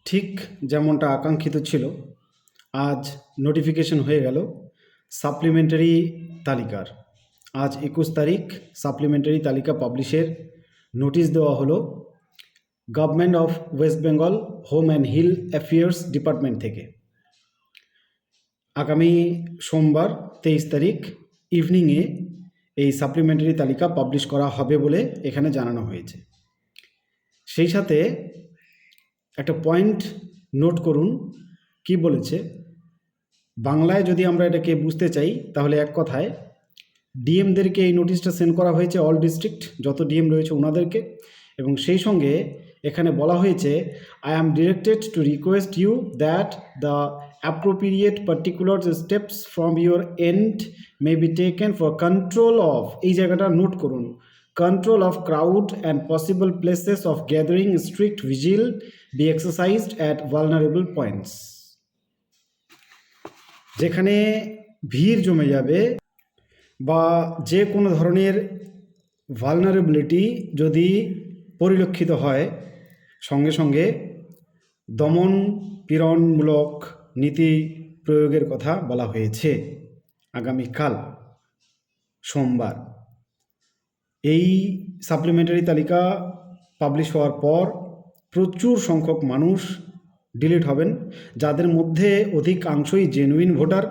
ঠিক যেমনটা আকাঙ্ক্ষিত ছিল, আজ নোটিফিকেশন হয়ে গেল সাপ্লিমেন্টারি তালিকার। আজ 21 তারিখ সাপ্লিমেন্টারি তালিকা পাবলিশের নোটিশ দেওয়া হলো government of West Bengal home and hill affairs department থেকে। আগামী সোমবার 23 তারিখ ইভিনিংয়ে এই সাপ্লিমেন্টারি তালিকা পাবলিশ করা হবে বলে এখানে জানানো হয়েছে। সেই সাথে একটা পয়েন্ট নোট করুন, কি বলেছে। বাংলায় যদি আমরা এটাকে বুঝতে চাই তাহলে এক কথায় ডিএমদেরকে এই নোটিশটা সেন্ড করা হয়েছে, অল ডিস্ট্রিক্ট যত ডিএম রয়েছে ওনাদেরকে, এবং সেই সঙ্গে এখানে বলা হয়েছে I am directed to request you that the appropriate particular steps from your end may be taken for control of, এই জায়গাটা নোট করুন, control of crowd and possible places of gathering, strict vigil be exercised at vulnerable points। যেখানে ভিড় জমে যাবে বা যে কোনো ধরনের ভালনারেবিলিটি যদি পরিলক্ষিত হয়, সঙ্গে সঙ্গে দমন পীড়নমূলক নীতি প্রয়োগের কথা বলা হয়েছে। আগামীকাল সোমবার এই সাপ্লিমেন্টারি তালিকা পাবলিশ হওয়ার পর প্রচুর সংখ্যক মানুষ ডিলিট হবেন, যাদের মধ্যে অধিকাংশই জেনুইন ভোটার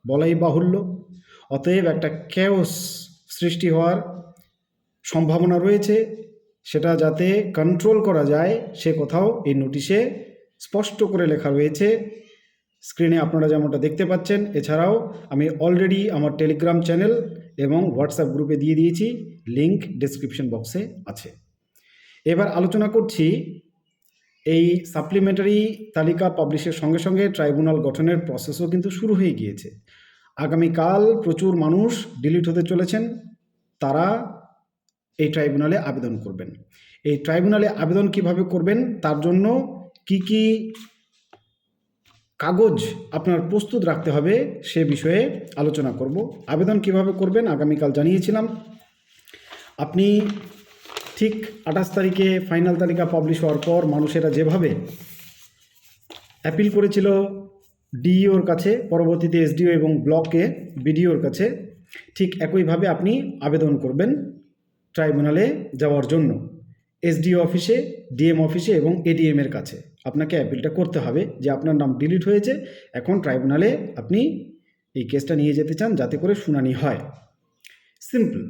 বলাই বাহুল্য। অতএব একটা ক্যাওস সৃষ্টি হওয়ার সম্ভাবনা রয়েছে, সেটা যাতে কন্ট্রোল করা যায় সে কথাও এই নোটিশে স্পষ্ট করে লেখা রয়েছে। স্ক্রিনে আপনারা যেমনটা দেখতে পাচ্ছেন। এছাড়াও আমি অলরেডি আমার টেলিগ্রাম চ্যানেল এবং হোয়াটসঅ্যাপ গ্রুপে দিয়ে দিয়েছি, লিংক ডেসক্রিপশন বক্সে আছে। এবার আলোচনা করছি এই সাপ্লিমেন্টারি তালিকা পাবলিশের সঙ্গে সঙ্গে ট্রাইব্যুনাল গঠনের প্রসেসও কিন্তু শুরু হয়ে গিয়েছে। আগামীকাল প্রচুর মানুষ ডিলিট হতে চলেছেন, তারা এই ট্রাইব্যুনালে আবেদন করবেন। এই ট্রাইব্যুনালে আবেদন কিভাবে করবেন, তার জন্য কি কি কাগজ আপনার প্রস্তুত রাখতে হবে সে বিষয়ে আলোচনা করব। আবেদন কিভাবে করবেন আগামীকাল জানিয়েছিলাম। আপনি ঠিক 28 তারিখে ফাইনাল তালিকা পাবলিশ হওয়ার পর মানুষেরা যেভাবে অ্যাপিল করেছিল ডিইওর কাছে, পরবর্তীতে এসডিও এবং ব্লকে বিডিওর কাছে, ঠিক একইভাবে আপনি আবেদন করবেন ট্রাইব্যুনালে যাওয়ার জন্য। এসডিও অফিসে, ডিএম অফিসে এবং এডিএমের কাছে আপনাকে অ্যাপিলটা করতে হবে যে আপনার নাম ডিলিট হয়েছে, এখন ট্রাইব্যুনালে আপনি এই কেসটা নিয়ে যেতে চান যাতে করে শুনানি হয়। সিম্পল।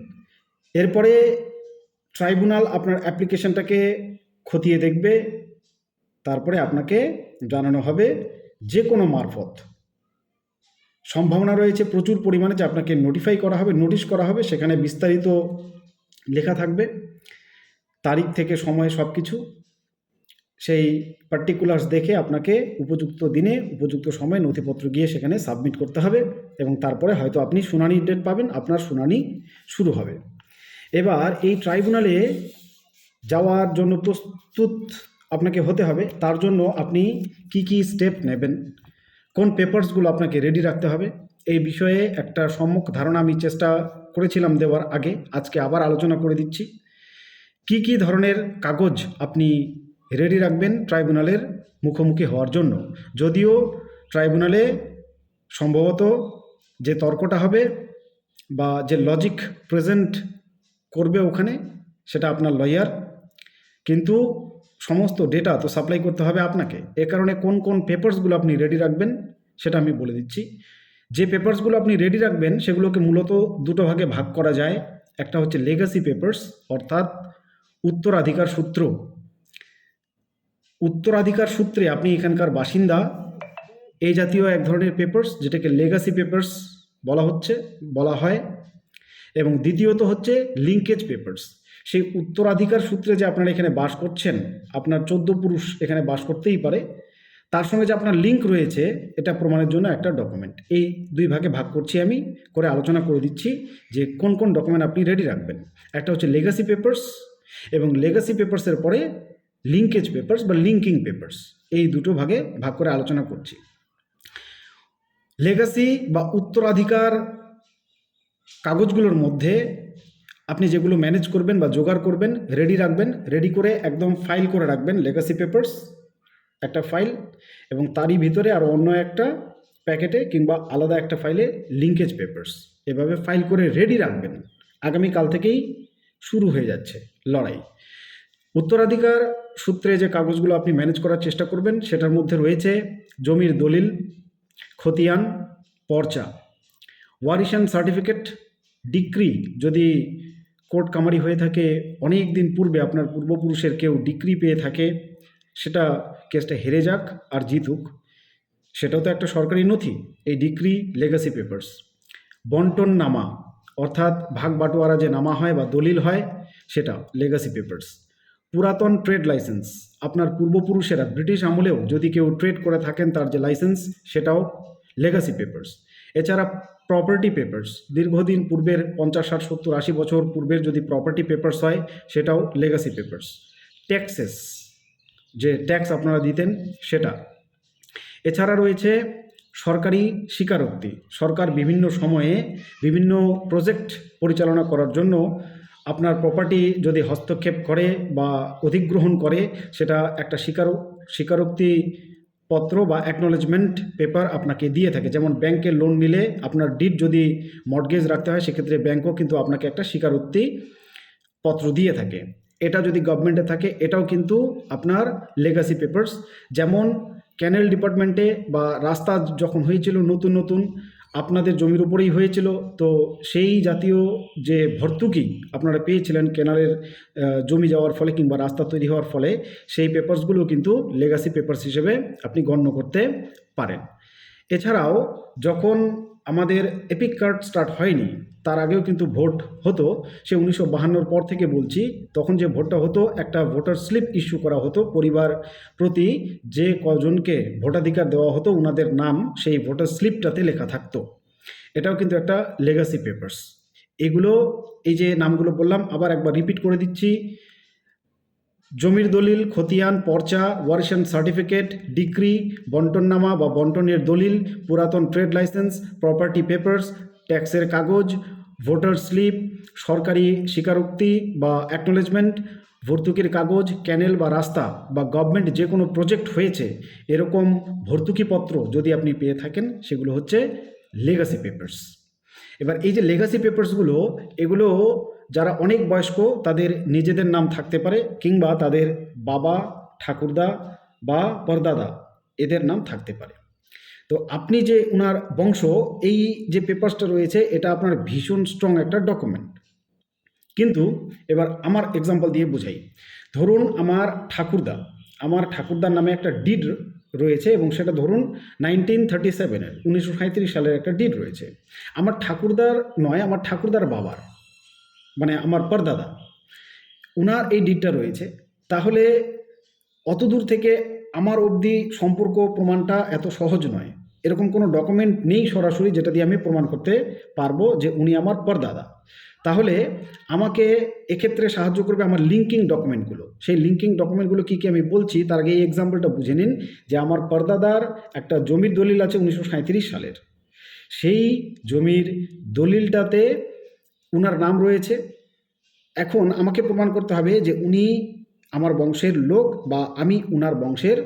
এরপরে ট্রাইব্যুনাল আপনার অ্যাপ্লিকেশনটাকে খতিয়ে দেখবে, তারপরে আপনাকে জানানো হবে যে কোনো মারফত। সম্ভাবনা রয়েছে প্রচুর পরিমাণে যে আপনাকে নোটিফাই করা হবে, নোটিশ করা হবে, সেখানে বিস্তারিত লেখা থাকবে, তারিখ থেকে সময় সব কিছু। সেই পার্টিকুলার্স দেখে আপনাকে উপযুক্ত দিনে উপযুক্ত সময়ে নথিপত্র গিয়ে সেখানে সাবমিট করতে হবে, এবং তারপরে হয়তো আপনি শুনানির ডেট পাবেন, আপনার শুনানি শুরু হবে। এবার এই ট্রাইব্যুনালে যাওয়ার জন্য প্রস্তুত আপনাকে হতে হবে। তার জন্য আপনি কি কি স্টেপ নেবেন, কোন পেপারসগুলো আপনাকে রেডি রাখতে হবে, এই বিষয়ে একটা সম্যক ধারণা আমি চেষ্টা করেছিলাম দেওয়ার আগে, আজকে আবার আলোচনা করে দিচ্ছি। কি কি ধরনের কাগজ আপনি রেডি রাখবেন ট্রাইব্যুনালের মুখোমুখি হওয়ার জন্য। যদিও ট্রাইব্যুনালে সম্ভবত যে তর্কটা হবে বা যে লজিক প্রেজেন্ট করবে ওখানে, সেটা আপনার লয়ার, কিন্তু সমস্ত ডেটা তো সাপ্লাই করতে হবে আপনাকে। এ কারণে কোন কোন পেপারসগুলো আপনি রেডি রাখবেন সেটা আমি বলে দিচ্ছি। যে পেপারসগুলো আপনি রেডি রাখবেন সেগুলোকে মূলত দুটো ভাগে ভাগ করা যায়। একটা হচ্ছে লেগাসি পেপারস, অর্থাৎ উত্তরাধিকার সূত্র। উত্তরাধিকার সূত্রে আপনি এখানকার বাসিন্দা, এই জাতীয় এক ধরনের পেপারস যেটাকে লেগাসি পেপারস বলা হয়। এবং দ্বিতীয়ত হচ্ছে লিঙ্কেজ পেপারস। সেই উত্তরাধিকার সূত্রে যে আপনারা এখানে বাস করছেন, আপনার 14 পুরুষ এখানে বাস করতেই পারে, তার সঙ্গে যে আপনার লিঙ্ক রয়েছে এটা প্রমাণের জন্য একটা ডকুমেন্ট। এই দুই ভাগে ভাগ করছি আমি, করে আলোচনা করে দিচ্ছি যে কোন কোন ডকুমেন্ট আপনি রেডি রাখবেন। একটা হচ্ছে লেগাসি পেপারস, এবং লেগাসি পেপারসের পরে লিঙ্কেজ পেপারস বা লিঙ্কিং পেপারস, এই দুটো ভাগে ভাগ করে আলোচনা করছি। লেগাসি বা উত্তরাধিকার কাগজগুলোর মধ্যে আপনি যেগুলো ম্যানেজ করবেন বা জোগাড় করবেন, রেডি রাখবেন, রেডি করে একদম ফাইল করে রাখবেন লেগাসি পেপারস। একটা ফাইল, এবং তারই ভিতরে আর অন্য একটা প্যাকেটে কিংবা আলাদা একটা ফাইলে লিঙ্কেজ পেপারস, এভাবে ফাইল করে রেডি রাখবেন। আগামীকাল থেকেই শুরু হয়ে যাচ্ছে লড়াই। উত্তরাধিকার সূত্রে যে কাগজগুলো আপনি ম্যানেজ করার চেষ্টা করবেন সেটার মধ্যে রয়েছে জমির দলিল, খতিয়ান, পর্চা, ওয়ারিশন সার্টিফিকেট, ডিক্রি। যদি কোর্ট কামারি হয়ে থাকে, অনেক দিন পূর্বে আপনার পূর্বপুরুষের কেউ ডিক্রি পেয়ে থাকে, সেটা কেসটা হেরে যাক আর জিতুক, সেটাও তো একটা সরকারি নথি, এই ডিক্রি, লেগাসি পেপারস। বন্টন নামা, অর্থাৎ ভাগ বাটোয়ারা যে নামা হয় বা দলিল হয়, সেটা লেগাসি পেপারস। পুরাতন ট্রেড লাইসেন্স, আপনার পূর্বপুরুষেরা ব্রিটিশ আমলেও যদি কেউ ট্রেড করে থাকেন তার যে লাইসেন্স, সেটাও লেগাসি পেপারস। এছাড়া প্রপার্টি পেপারস, দীর্ঘদিন পূর্বের 50, 60, 70, 80 বছর পূর্বের যদি প্রপার্টি পেপারস হয়, সেটাও লেগাসি পেপারস। ট্যাক্সেস, যে ট্যাক্স আপনারা দিতেন, সেটা। এছাড়া রয়েছে সরকারি স্বীকারোক্তি। সরকার বিভিন্ন সময়ে বিভিন্ন প্রজেক্ট পরিচালনা করার জন্য আপনার প্রপার্টি যদি হস্তক্ষেপ করে বা অধিগ্রহণ করে, সেটা একটা স্বীকারোক্তি পত্র বা অ্যাকনোলেজমেন্ট পেপার আপনাকে দিয়ে থাকে। যেমন ব্যাংকে লোন নিলে আপনার ডিড যদি মর্টগেজ রাখতে হয়, সেক্ষেত্রে ব্যাংকও কিন্তু আপনাকে একটা স্বীকারোক্তি পত্র দিয়ে থাকে। এটা যদি গভর্নমেন্টে থাকে, এটাও কিন্তু আপনার লেগাসি পেপারস। যেমন ক্যানেল ডিপার্টমেন্টে বা রাস্তা যখন হয়েছিল নতুন নতুন, আপনাদের জমির উপরেই হয়েছিল, তো সেই জাতীয় যে ভর্তুকি আপনারা পেয়েছিলেন ক্যানালের জমি যাওয়ার ফলে কিংবা রাস্তা তৈরি হওয়ার ফলে, সেই পেপারসগুলো কিন্তু লেগাসি পেপারস হিসেবে আপনি গণ্য করতে পারেন। এছাড়াও যখন আমাদের এপিক কার্ড স্টার্ট হয়নি, তার আগেও কিন্তু ভোট হতো। সে 1952 পর থেকে বলছি, তখন যে ভোটটা হতো, একটা ভোটার স্লিপ ইস্যু করা হতো পরিবার প্রতি, যে কজনকে ভোটাধিকার দেওয়া হতো ওনাদের নাম সেই ভোটার স্লিপটাতে লেখা থাকতো। এটাও কিন্তু একটা লেগাসি পেপারস। এগুলো, এই যে নামগুলো বললাম, আবার একবার রিপিট করে দিচ্ছি: জমির দলিল, খতিয়ান, পর্চা, ওয়ারিশন সার্টিফিকেট, ডিক্রি, বন্টননামা বা বন্টনের দলিল, পুরাতন ট্রেড লাইসেন্স, প্রপার্টি পেপারস, ট্যাক্সের কাগজ, ভোটার স্লিপ, সরকারি স্বীকারোক্তি বা অ্যাকনোলেজমেন্ট, ভর্তুকির কাগজ, ক্যানেল বা রাস্তা বা গভর্নমেন্ট যে কোনো প্রজেক্ট হয়েছে এরকম ভর্তুকিপত্র যদি আপনি পেয়ে থাকেন, সেগুলো হচ্ছে লেগাসি পেপারস। এবার এই যে লেগাসি পেপারসগুলো, এগুলো যারা অনেক বয়স্ক তাদের নিজেদের নাম থাকতে পারে, কিংবা তাদের বাবা, ঠাকুরদা বা পরদাদা, এদের নাম থাকতে পারে। তো আপনি যে ওনার বংশ, এই যে পেপারসটা রয়েছে, এটা আপনার ভীষণ স্ট্রং একটা ডকুমেন্ট। কিন্তু এবার আমার এক্সাম্পল দিয়ে বোঝাই। ধরুন আমার ঠাকুরদার নামে একটা ডিড রয়েছে, এবং সেটা ধরুন 1937-এর 1937 সালের একটা ডিড রয়েছে। আমার ঠাকুরদার নয়, আমার ঠাকুরদার বাবার, মানে আমার পরদাদা, ওনার এই ডিডটা রয়েছে। তাহলে অত দূর থেকে আমার অবধি সম্পর্ক প্রমাণটা এত সহজ নয়। এরকম কোনো ডকুমেন্ট নেই সরাসরি যেটা দিয়ে আমি প্রমাণ করতে পারবো যে উনি আমার পরদাদা। তাহলে আমাকে এক্ষেত্রে সাহায্য করবে আমার লিঙ্কিং ডকুমেন্টগুলো। সেই লিঙ্কিং ডকুমেন্টগুলো কী কী আমি বলছি, তার আগে এই এক্সাম্পলটা বুঝে নিন যে আমার পরদাদার একটা জমির দলিল আছে 1937 সালের। সেই জমির দলিলটাতে উনার নাম রয়েছে। এখন আমাকে প্রমাণ করতে হবে যে উনি আমার বংশের লোক বা আমি উনার বংশের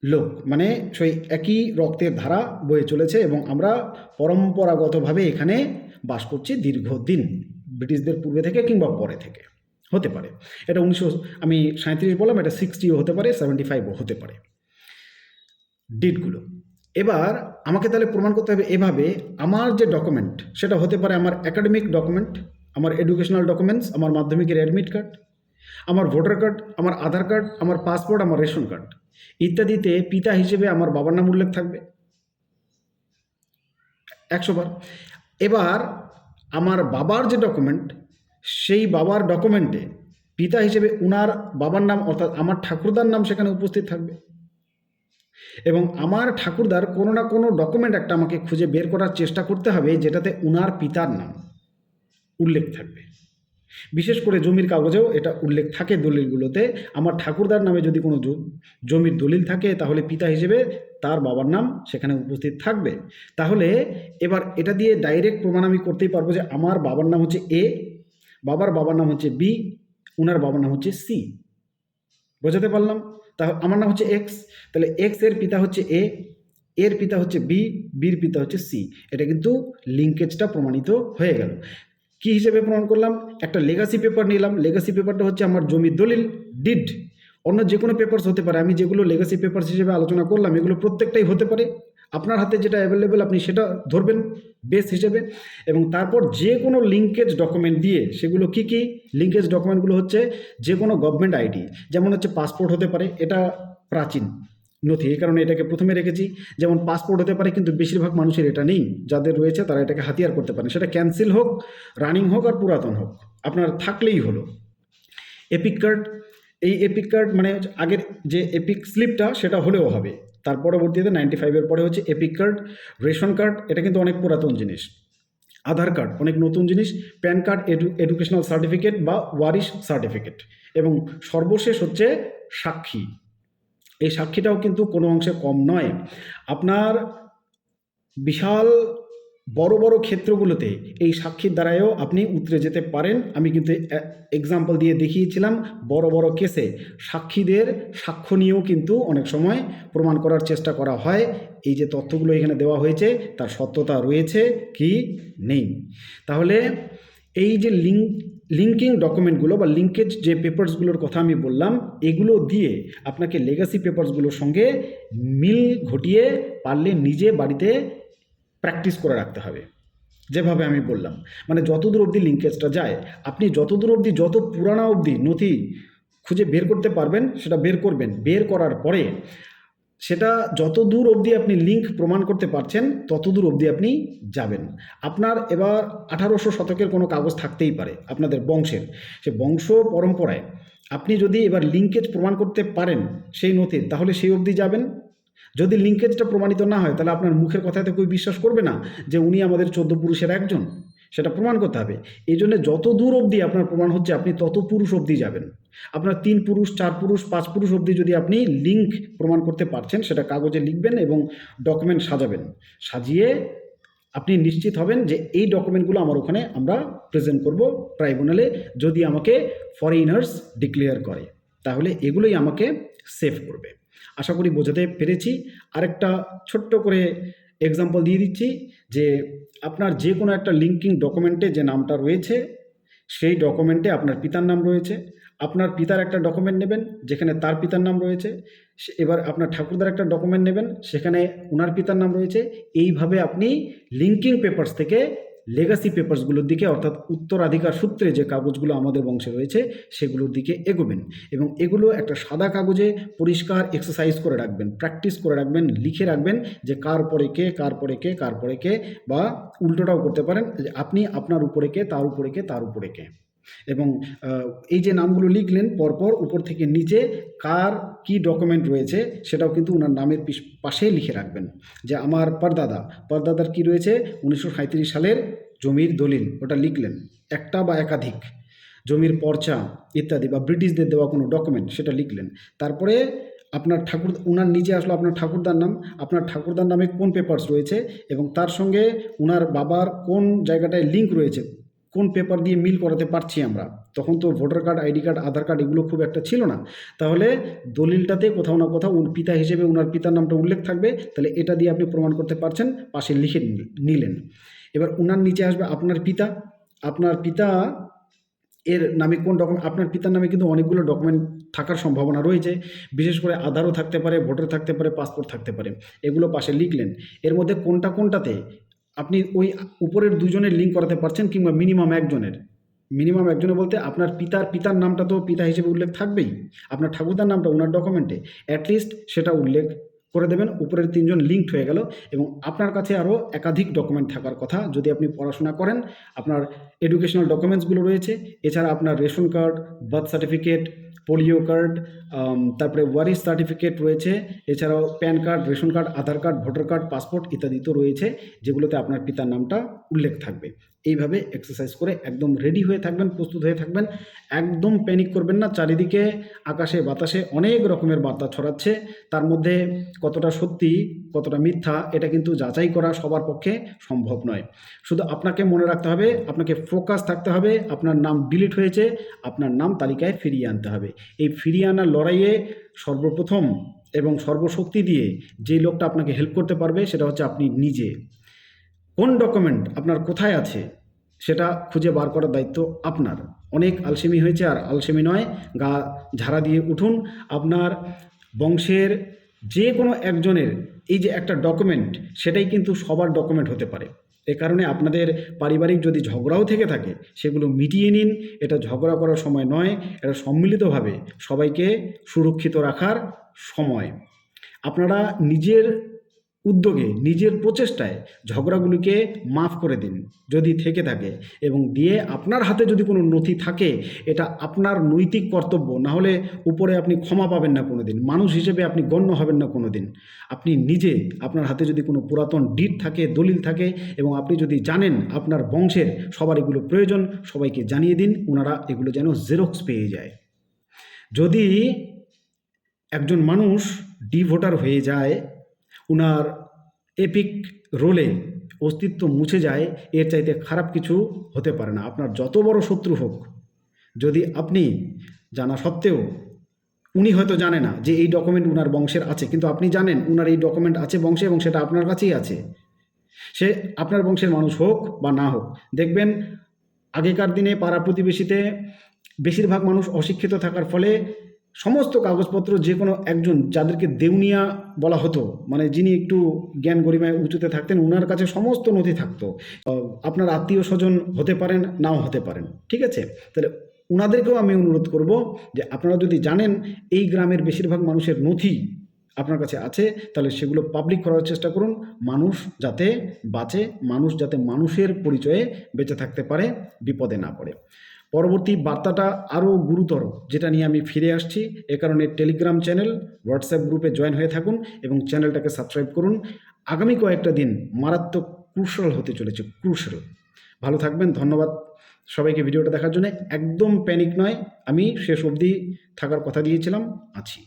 লোক, মানে সেই একই রক্তের ধারা বয়ে চলেছে এবং আমরা পরম্পরাগতভাবে এখানে বাস করছি দীর্ঘদিন, ব্রিটিশদের পূর্বে থেকে কিংবা পরে থেকে হতে পারে। এটা 1937 বললাম, এটা 60ও হতে পারে, 75ও হতে পারে ডেটগুলো। এবার আমাকে তাহলে প্রমাণ করতে হবে এভাবে, আমার যে ডকুমেন্ট সেটা হতে পারে আমার একাডেমিক ডকুমেন্ট, আমার এডুকেশনাল ডকুমেন্টস, আমার মাধ্যমিকের অ্যাডমিট কার্ড, আমার ভোটার কার্ড, আমার আধার কার্ড, আমার পাসপোর্ট, আমার রেশন কার্ড ইত্যাদিতে পিতা হিসেবে আমার বাবার নাম উল্লেখ থাকবে 100 বার। এবার আমার বাবার যে ডকুমেন্ট, সেই বাবার ডকুমেন্টে পিতা হিসেবে উনার বাবার নাম, অর্থাৎ আমার ঠাকুরদার নাম সেখানে উপস্থিত থাকবে। এবং আমার ঠাকুরদার কোনো না কোনো ডকুমেন্ট একটা আমাকে খুঁজে বের করার চেষ্টা করতে হবে যেটাতে উনার পিতার নাম উল্লেখ থাকবে। বিশেষ করে জমির কাগজেও এটা উল্লেখ থাকে দলিলগুলোতে। আমার ঠাকুরদার নামে যদি কোনো জমির দলিল থাকে, তাহলে পিতা হিসেবে তার বাবার নাম সেখানে উপস্থিত থাকবে। তাহলে এবার এটা দিয়ে ডাইরেক্ট প্রমাণ আমি করতেই পারবো যে আমার বাবার নাম হচ্ছে এ, বাবার নাম হচ্ছে বি, উনার বাবার নাম হচ্ছে সি। বোঝাতে পারলাম? তা আমার নাম হচ্ছে এক্স, তাহলে এক্স এর পিতা হচ্ছে এ, এর পিতা হচ্ছে বি, বির পিতা হচ্ছে সি। এটা কিন্তু লিঙ্কেজটা প্রমাণিত হয়ে গেল। কি হিসেবে প্রমাণ করলাম? একটা লেগাসি পেপার নিলাম, লেগাসি পেপারটা হচ্ছে আমার জমির দলিল, ডিড। অন্য যে কোনো পেপারস হতে পারে, আমি যেগুলো লেগাসি পেপারস হিসেবে আলোচনা করলাম এগুলো প্রত্যেকটাই হতে পারে। আপনার হাতে যেটা অ্যাভেলেবেল আপনি সেটা ধরবেন বেস হিসেবে। এবং তারপর যে কোনো লিঙ্কেজ ডকুমেন্ট দিয়ে, সেগুলো কি কি লিঙ্কেজ ডকুমেন্টগুলো হচ্ছে যে কোনো গভর্নমেন্ট আইডি, যেমন হচ্ছে পাসপোর্ট হতে পারে, এটা প্রাচীন নথি, এই কারণে এটাকে প্রথমে রেখেছি। যেমন পাসপোর্ট হতে পারে, কিন্তু বেশিরভাগ মানুষের এটা নেই, যাদের রয়েছে তারা এটাকে হাতিয়ার করতে পারেন, সেটা ক্যান্সেল হোক, রানিং হোক আর পুরাতন হোক, আপনার থাকলেই হলো। এপিক কার্ড, এই এপিক কার্ড মানে আগের যে এপিক স্লিপটা সেটা হলেও হবে। তার পরবর্তীতে 95-এর পরে হচ্ছে এপিক কার্ড। রেশন কার্ড, এটা কিন্তু অনেক পুরাতন জিনিস। আধার কার্ড অনেক নতুন জিনিস। প্যান কার্ড, এডুকেশনাল সার্টিফিকেট বা ওয়ারিশ সার্টিফিকেট। এবং সর্বশেষ হচ্ছে সাক্ষী। এই সাক্ষীটাও কিন্তু কোনো অংশে কম নয়। আপনার বিশাল বড় বড় ক্ষেত্রগুলোতে এই সাক্ষীর দ্বারাও আপনি উতরে যেতে পারেন। আমি কিন্তু এক্সাম্পল দিয়ে দেখিয়েছিলাম, বড় বড় কেসে সাক্ষীদের সাক্ষ্য নিয়েও কিন্তু অনেক সময় প্রমাণ করার চেষ্টা করা হয়। এই যে তথ্যগুলো এখানে দেওয়া হয়েছে তার সত্যতা রয়েছে কি নেই। তাহলে এই যে লিঙ্কিং ডকুমেন্টগুলো বা লিঙ্কেজ যে পেপারসগুলোর কথা আমি বললাম, এগুলো দিয়ে আপনাকে লেগাসি পেপারসগুলোর সঙ্গে মিল ঘটিয়ে পারলে নিজে বাড়িতে প্র্যাকটিস করে রাখতে হবে, যেভাবে আমি বললাম। মানে যতদূর অবধি লিঙ্কেজটা যায়, আপনি যতদূর অবধি, যত পুরানো অবধি নথি খুঁজে বের করতে পারবেন সেটা বের করবেন। বের করার পরে সেটা যত দূর অবধি আপনি লিঙ্ক প্রমাণ করতে পারছেন তত দূর অবধি আপনি যাবেন। আপনার এবার 1800 শতকের কোনো কাগজ থাকতেই পারে আপনাদের বংশের, সে বংশ পরম্পরায় আপনি যদি এবার লিঙ্কেজ প্রমাণ করতে পারেন সেই নথির, তাহলে সেই অবধি যাবেন। যদি লিঙ্কেজটা প্রমাণিত না হয় তাহলে আপনার মুখের কথাতে কেউ বিশ্বাস করবে না যে উনি আমাদের 14 পুরুষের একজন, সেটা প্রমাণ করতে হবে। এই জন্য যত দূর অবধি আপনার প্রমাণ হচ্ছে আপনি তত পুরুষ অবধি যাবেন। আপনার 3 পুরুষ, 4 পুরুষ, 5 পুরুষ অবধি যদি আপনি লিঙ্ক প্রমাণ করতে পারছেন, সেটা কাগজে লিখবেন এবং ডকুমেন্ট সাজাবেন। সাজিয়ে আপনি নিশ্চিত হবেন যে এই ডকুমেন্টগুলো আমার ওখানে আমরা প্রেজেন্ট করব ট্রাইব্যুনালে, যদি আমাকে ফরেইনার্স ডিক্লেয়ার করে, তাহলে এগুলোই আমাকে সেভ করবে। আশা করি বোঝাতে পেরেছি। আরেকটা ছোট্ট করে এক্সাম্পল দিয়ে দিচ্ছি যে আপনার যে কোনো একটা লিঙ্কিং ডকুমেন্টে যে নামটা রয়েছে সেই ডকুমেন্টে আপনার পিতার নাম রয়েছে। আপনার পিতার একটা ডকুমেন্ট নেবেন যেখানে তার পিতার নাম রয়েছে। এবার আপনার ঠাকুরদার একটা ডকুমেন্ট নেবেন সেখানে ওনার পিতার নাম রয়েছে। এইভাবে আপনি লিঙ্কিং পেপারস থেকে লেগাসি পেপারসগুলোর দিকে, অর্থাৎ উত্তরাধিকার সূত্রে যে কাগজগুলো আমাদের বংশে রয়েছে সেগুলোর দিকে এগোবেন। এবং এগুলো একটা সাদা কাগজে পরিষ্কার এক্সারসাইজ করে রাখবেন, প্র্যাকটিস করে রাখবেন, লিখে রাখবেন যে কার পরে কে, কার পরে কে, কার পরে কে, বা উল্টোটাও করতে পারেন যে আপনি আপনার উপরে কে, তার উপরে কে, তার উপরে কে। এবং এই যে নামগুলো লিখলেন পরপর উপর থেকে নিচে কার কি ডকুমেন্ট রয়েছে সেটাও কিন্তু ওনার নামের পাশে লিখে রাখবেন। যে আমার পরদাদার কি রয়েছে, 1937 সালের জমির দলিল, ওটা লিখলেন। একটা বা একাধিক জমির পর্চা ইত্যাদি বা ব্রিটিশদের দেওয়া কোনো ডকুমেন্ট সেটা লিখলেন। তারপরে আপনার ওনার নিচে আসলো আপনার ঠাকুরদার নাম, আপনার ঠাকুরদার নামে কোন পেপারস রয়েছে এবং তার সঙ্গে ওনার বাবার কোন জায়গাটায় লিঙ্ক রয়েছে, কোন পেপার দিয়ে মিল করাতে পারছি আমরা। তখন তো ভোটার কার্ড, আইডি কার্ড, আধার কার্ড এগুলো খুব একটা ছিল না। তাহলে দলিলটাতে কোথাও না কোথাও পিতা হিসেবে ওনার পিতার নামটা উল্লেখ থাকবে, তাহলে এটা দিয়ে আপনি প্রমাণ করতে পারছেন, পাশে লিখে নিলেন। এবার ওনার নিচে আসবে আপনার পিতা। আপনার পিতা এর নামে কোন ডকুমেন্ট, আপনার পিতার নামে কিন্তু অনেকগুলো ডকুমেন্ট থাকার সম্ভাবনা রয়েছে, বিশেষ করে আধারও থাকতে পারে, ভোটার থাকতে পারে, পাসপোর্ট থাকতে পারে। এগুলো পাশে লিখলেন। এর মধ্যে কোনটাতে আপনি ওই উপরের দুজনের লিঙ্ক করাতে পারছেন, কিংবা মিনিমাম একজনের বলতে আপনার পিতার নামটা তো পিতা হিসেবে উল্লেখ থাকবেই, আপনার ঠাকুরদার নামটা ওনার ডকুমেন্টে অ্যাটলিস্ট সেটা উল্লেখ করে দেবেন। উপরের 3 জন লিঙ্কড হয়ে গেল। এবং আপনার কাছে আরও একাধিক ডকুমেন্ট থাকার কথা, যদি আপনি পড়াশোনা করেন। আপনার এডুকেশনাল ডকুমেন্টসগুলো রয়েছে, এছাড়া আপনার ration card, birth certificate, polio card, তারপরে ওয়ারিশ সার্টিফিকেট রয়েছে, এছাড়াও প্যান কার্ড, রেশন কার্ড, আধার কার্ড, ভোটার কার্ড, পাসপোর্ট ইত্যাদি তো রয়েছে, যেগুলোতে আপনার পিতার নামটা উল্লেখ থাকবে। এইভাবে এক্সারসাইজ করে একদম রেডি হয়ে থাকবেন, প্রস্তুত হয়ে থাকবেন। একদম প্যানিক করবেন না। চারিদিকে আকাশে বাতাসে অনেক রকমের বার্তা ছড়াচ্ছে, তার মধ্যে কতটা সত্যি কতটা মিথ্যা এটা কিন্তু যাচাই করা সবার পক্ষে সম্ভব নয়। শুধু আপনাকে মনে রাখতে হবে, আপনাকে ফোকাস থাকতে হবে। আপনার নাম ডিলিট হয়েছে, আপনার নাম তালিকায় ফিরিয়ে আনতে হবে। এই ফিরিয়ে আনার লড়াইয়ে সর্বপ্রথম এবং সর্বশক্তি দিয়ে যে লোকটা আপনাকে হেল্প করতে পারবে সেটা হচ্ছে আপনি নিজে। কোন ডকুমেন্ট আপনার কোথায় আছে সেটা খুঁজে বার করার দায়িত্ব আপনার। অনেক আলসেমি হয়েছে, আর আলসেমি নয়, গা ঝাড়া দিয়ে উঠুন। আপনার বংশের যে কোনো একজনের এই যে একটা ডকুমেন্ট, সেটাই কিন্তু সবার ডকুমেন্ট হতে পারে। এ কারণে আপনাদের পারিবারিক যদি ঝগড়াও থেকে থাকে সেগুলো মিটিয়ে নিন। এটা ঝগড়া করার সময় নয়, এটা সম্মিলিতভাবে সবাইকে সুরক্ষিত রাখার সময়। আপনারা নিজের উদ্যোগে, নিজের প্রচেষ্টায় ঝগড়াগুলিকে মাফ করে দিন যদি থেকে থাকে, এবং দিয়ে আপনার হাতে যদি কোনো নথি থাকে, এটা আপনার নৈতিক কর্তব্য। না হলে উপরে আপনি ক্ষমা পাবেন না কোনো দিন, মানুষ হিসেবে আপনি গণ্য হবেন না কোনো দিন। আপনি নিজে, আপনার হাতে যদি কোনো পুরাতন ডিড থাকে, দলিল থাকে, এবং আপনি যদি জানেন আপনার বংশের সবার এগুলো প্রয়োজন, সবাইকে জানিয়ে দিন, ওনারা এগুলো যেন জেরক্স পেয়ে যায়। যদি একজন মানুষ ডিভোটার হয়ে যায়, উনার এপিক রোলে অস্তিত্ব মুছে যায়, এর চাইতে খারাপ কিছু হতে পারে না। আপনার যত বড় শত্রু হোক, যদি আপনি জানা সত্ত্বেও, উনি হয়তো জানে না যে এই ডকুমেন্ট উনার বংশের আছে, কিন্তু আপনি জানেন উনার এই ডকুমেন্ট আছে বংশে, এবং সেটা আপনার কাছেই আছে। সে আপনার বংশের মানুষ হোক বা না হোক, দেখবেন আগেকার দিনে পাড়া প্রতিবেশীতে বেশিরভাগ মানুষ অশিক্ষিত থাকার ফলে সমস্ত কাগজপত্র যে কোনো একজন, যাদেরকে দেউনিয়া বলা হতো, মানে যিনি একটু জ্ঞান গরিমায় উঁচুতে থাকতেন, ওনার কাছে সমস্ত নথি থাকতো। আপনার আত্মীয় স্বজন হতে পারেন, নাও হতে পারেন, ঠিক আছে? তাহলে ওনাদেরকেও আমি অনুরোধ করব যে আপনারা যদি জানেন এই গ্রামের বেশিরভাগ মানুষের নথি আপনার কাছে আছে, তাহলে সেগুলো পাবলিক করার চেষ্টা করুন। মানুষ যাতে বাঁচে, মানুষ যাতে মানুষের পরিচয়ে বেঁচে থাকতে পারে, বিপদে না পড়ে। পরবর্তী বার্তাটা আরও গুরুতর, যেটা নিয়ে আমি ফিরে আসছি। এ কারণে টেলিগ্রাম চ্যানেল, হোয়াটসঅ্যাপ গ্রুপে জয়েন হয়ে থাকুন এবং চ্যানেলটাকে সাবস্ক্রাইব করুন। আগামী কয়েকটা দিন মারাত্মক ক্রুশাল হতে চলেছে, ক্রুশাল। ভালো থাকবেন, ধন্যবাদ সবাইকে ভিডিওটা দেখার জন্য। একদম প্যানিক নয়, আমি শেষ অবধি থাকার কথা দিয়েছিলাম, আছি।